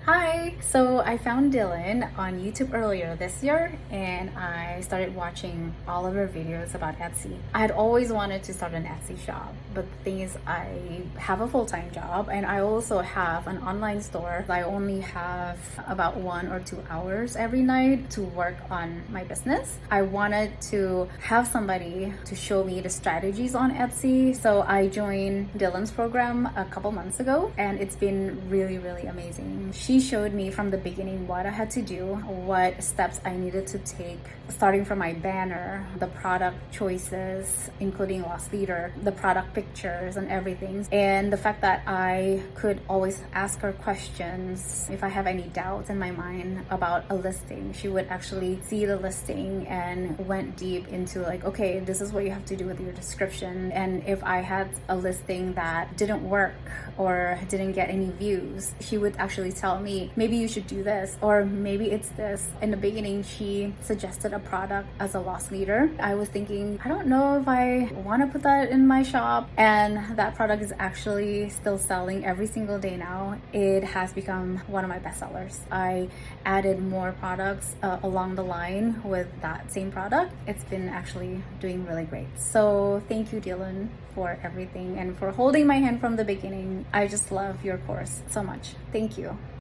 Hi! So I found Dylan on YouTube earlier this year and I started watching all of her videos about Etsy. I had always wanted to start an Etsy shop, but the thing is I have a full-time job and I also have an online store. I only have about 1 or 2 hours every night to work on my business. I wanted to have somebody to show me the strategies on Etsy, so I joined Dylan's program a couple months ago and it's been really amazing. She showed me from the beginning what I had to do, what steps I needed to take, starting from my banner, the product choices, including loss leader, the product pictures and everything. And the fact that I could always ask her questions if I have any doubts in my mind about a listing. She would actually see the listing and went deep into like, okay, this is what you have to do with your description. And if I had a listing that didn't work or didn't get any views, she would actually tell me, maybe you should do this, or maybe it's this. In the beginning, she suggested a product as a loss leader. I was thinking, I don't know if I want to put that in my shop. And that product is actually still selling every single day now. It has become one of my best sellers. I added more products along the line with that same product. It's been actually doing really great. So thank you, Dylan, for everything and for holding my hand from the beginning. I just love your course so much. Thank you.